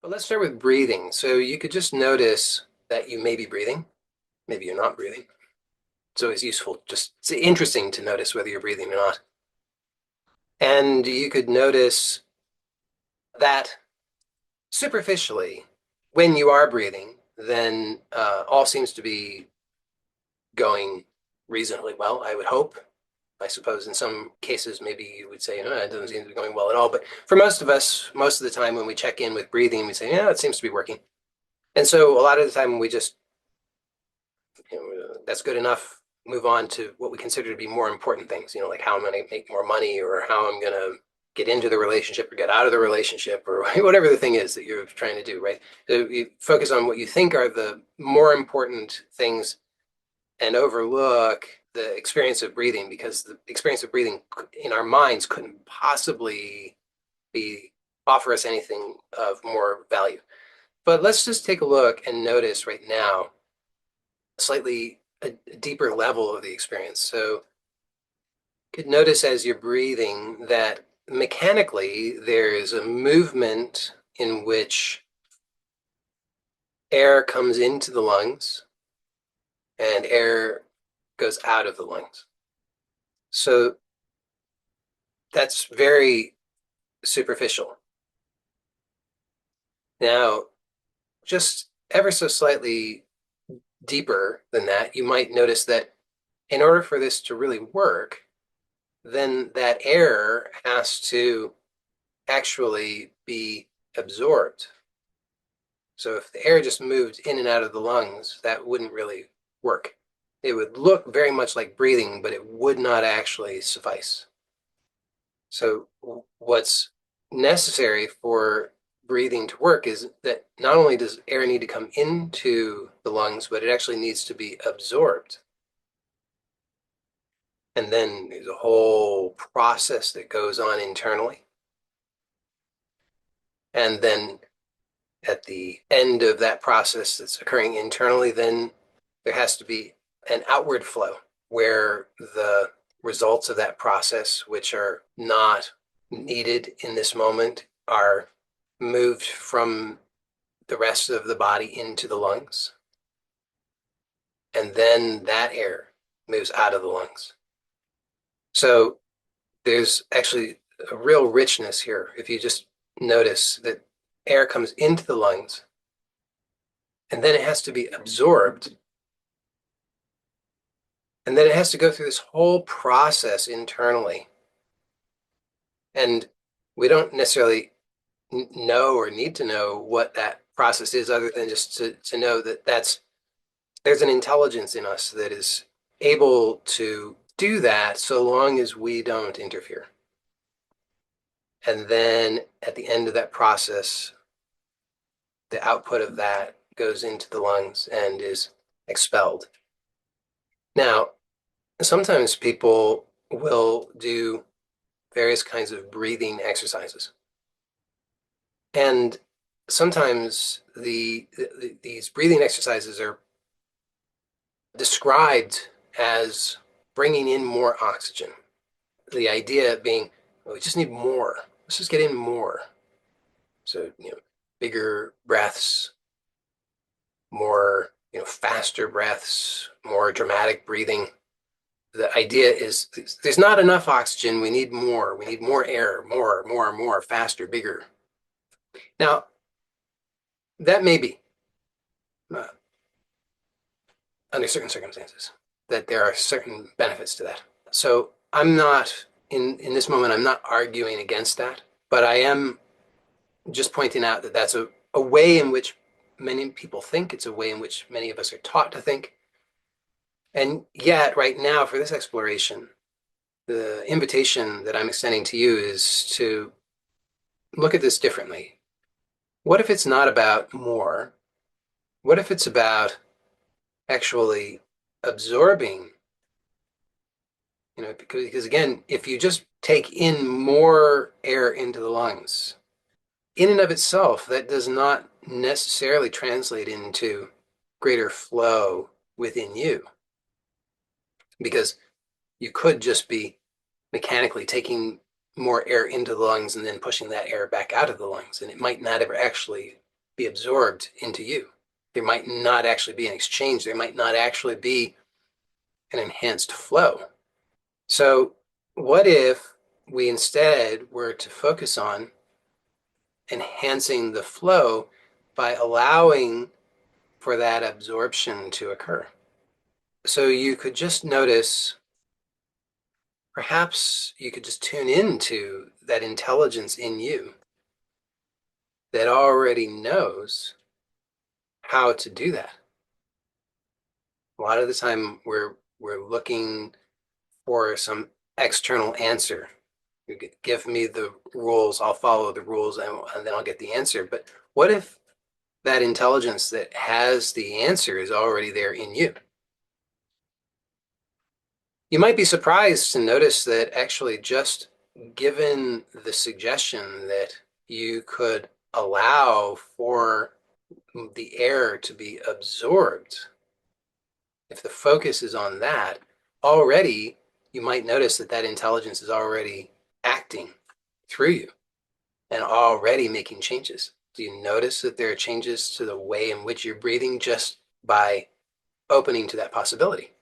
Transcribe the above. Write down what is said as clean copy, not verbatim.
But let's start with breathing. So you could just notice that you may be breathing. Maybe you're not breathing. It's always useful. It's interesting to notice whether you're breathing or not. And you could notice that superficially, when you are breathing, then all seems to be going reasonably well, I would hope. I suppose in some cases, maybe you would say, no, it doesn't seem to be going well at all. But for most of us, most of the time when we check in with breathing, we say, yeah, it seems to be working. And so a lot of the time we just, that's good enough, move on to what we consider to be more important things, like how I'm going to make more money or how I'm going to get into the relationship or get out of the relationship or whatever the thing is that you're trying to do, right? So you focus on what you think are the more important things and overlook the experience of breathing, because the experience of breathing in our minds couldn't possibly be offer us anything of more value. But let's just take a look and notice right now slightly a deeper level of the experience. So you could notice as you're breathing that mechanically there's a movement in which air comes into the lungs and air goes out of the lungs. So that's very superficial. Now, just ever so slightly deeper than that, you might notice that in order for this to really work, then that air has to actually be absorbed. So if the air just moved in and out of the lungs, that wouldn't really work. It would look very much like breathing, but it would not actually suffice. So what's necessary for breathing to work is that not only does air need to come into the lungs, but it actually needs to be absorbed. And then there's a whole process that goes on internally. And then at the end of that process that's occurring internally, then there has to be an outward flow where the results of that process, which are not needed in this moment, are moved from the rest of the body into the lungs. And then that air moves out of the lungs. So there's actually a real richness here. If you just notice that air comes into the lungs and then it has to be absorbed. And then it has to go through this whole process internally. And we don't necessarily know or need to know what that process is, other than just to know that there's an intelligence in us that is able to do that so long as we don't interfere. And then at the end of that process, the output of that goes into the lungs and is expelled. Now, sometimes people will do various kinds of breathing exercises. And sometimes these breathing exercises are described as bringing in more oxygen. The idea being, well, we just need more. Let's just get in more. So, bigger breaths, more, faster breaths, more dramatic breathing. The idea is there's not enough oxygen. We need more. We need more air, more, faster, bigger. Now, that may be uh, under certain circumstances that there are certain benefits to that. So I'm not in this moment, I'm not arguing against that, but I am just pointing out that that's a way in which many people think. It's a way in which many of us are taught to think. And yet, right now, for this exploration, the invitation that I'm extending to you is to look at this differently. What if it's not about more? What if it's about actually absorbing? Because again, if you just take in more air into the lungs, in and of itself, that does not necessarily translate into greater flow within you, because you could just be mechanically taking more air into the lungs and then pushing that air back out of the lungs, and it might not ever actually be absorbed into you. There might not actually be an exchange. There might not actually be an enhanced flow. So what if we instead were to focus on enhancing the flow by allowing for that absorption to occur? So you could just notice, perhaps you could just tune into that intelligence in you that already knows how to do that. A lot of the time we're looking for some external answer. You give me the rules, I'll follow the rules, and then I'll get the answer. But what if that intelligence that has the answer is already there in you? You might be surprised to notice that actually just given the suggestion that you could allow for the air to be absorbed, if the focus is on that, already you might notice that that intelligence is already acting through you and already making changes. Do you notice that there are changes to the way in which you're breathing just by opening to that possibility?